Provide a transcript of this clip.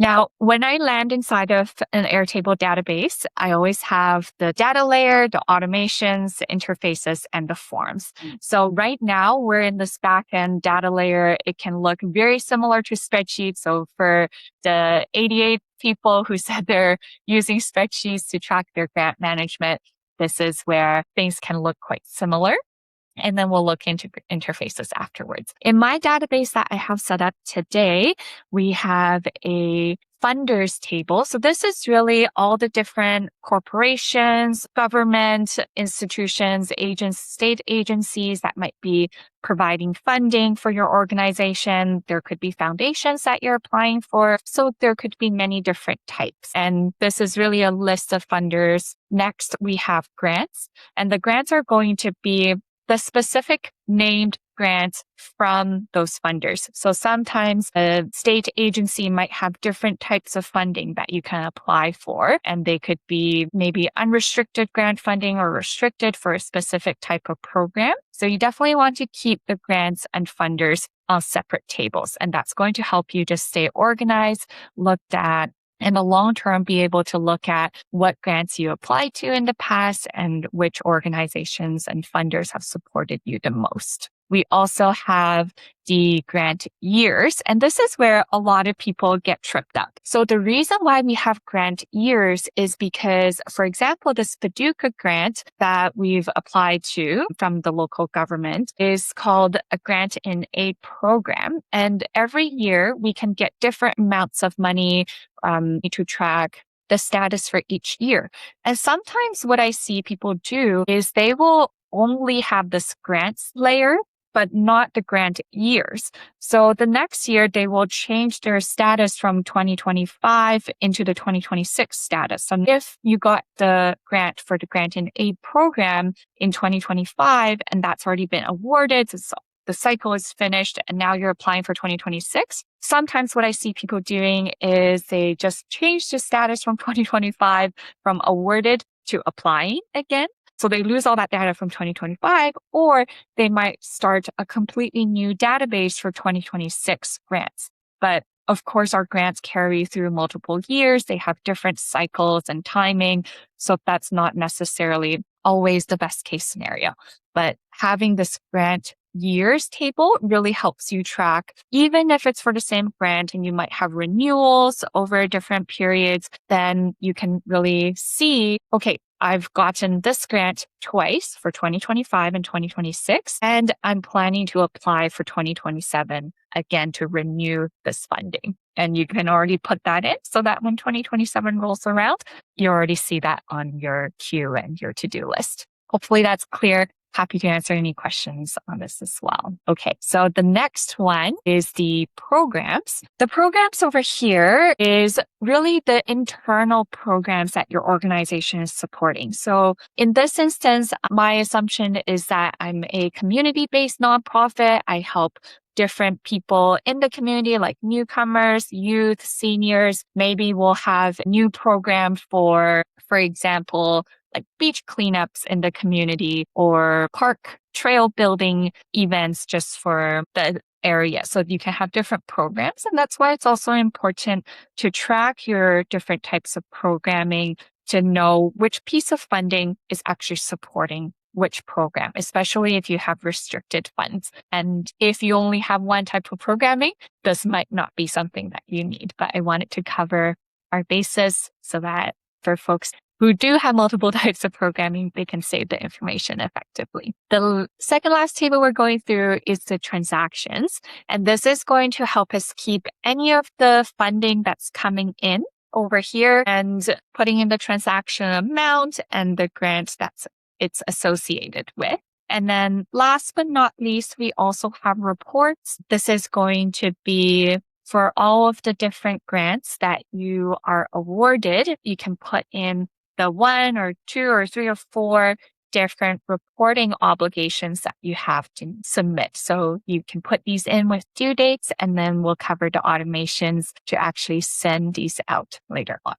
Now, when I land inside of an Airtable database, I always have the data layer, the automations, the interfaces, and the forms. So right now we're in this backend data layer. It can look very similar to spreadsheets. So for the 88 people who said they're using spreadsheets to track their grant management, this is where things can look quite similar. And then we'll look into interfaces afterwards. In my database that I have set up today, we have a funders table. So this is really all the different corporations, government institutions, state agencies that might be providing funding for your organization. There could be foundations that you're applying for. So there could be many different types. And this is really a list of funders. Next, we have grants, and the grants are going to be the specific named grants from those funders. So sometimes a state agency might have different types of funding that you can apply for, and they could be maybe unrestricted grant funding or restricted for a specific type of program. So you definitely want to keep the grants and funders on separate tables, and that's going to help you just stay organized, looked at, in the long term, be able to look at what grants you applied to in the past and which organizations and funders have supported you the most. We also have the grant years, and this is where a lot of people get tripped up. So the reason why we have grant years is because, for example, this Paducah grant that we've applied to from the local government is called a Grant in Aid program. And every year we can get different amounts of money to track the status for each year. And sometimes what I see people do is they will only have this grants layer, but not the grant years. So the next year, they will change their status from 2025 into the 2026 status. And if you got the grant for the Grant in Aid program in 2025, and that's already been awarded, so the cycle is finished, and now you're applying for 2026. Sometimes what I see people doing is they just change the status from 2025 from awarded to applying again. So they lose all that data from 2025, or they might start a completely new database for 2026 grants. But of course, our grants carry through multiple years. They have different cycles and timing. So that's not necessarily always the best case scenario. But having this grant years table really helps you track, even if it's for the same grant and you might have renewals over different periods, then you can really see, okay, I've gotten this grant twice for 2025 and 2026, and I'm planning to apply for 2027 again to renew this funding. And you can already put that in so that when 2027 rolls around, you already see that on your queue and your to-do list. Hopefully that's clear. Happy to answer any questions on this as well. Okay, so the next one is the programs. The programs over here is really the internal programs that your organization is supporting. So in this instance, my assumption is that I'm a community-based nonprofit. I help different people in the community, like newcomers, youth, seniors. Maybe we'll have a new program for example, like beach cleanups in the community or park trail building events just for the area. So you can have different programs. And that's why it's also important to track your different types of programming to know which piece of funding is actually supporting which program, especially if you have restricted funds. And if you only have one type of programming, this might not be something that you need. But I wanted to cover our bases so that for folks who do have multiple types of programming, they can save the information effectively. The second last table we're going through is the transactions. And this is going to help us keep any of the funding that's coming in over here and putting in the transaction amount and the grant it's associated with. And then last but not least, we also have reports. This is going to be for all of the different grants that you are awarded. You can put in the 1 or 2 or 3 or 4 different reporting obligations that you have to submit. So you can put these in with due dates, and then we'll cover the automations to actually send these out later on.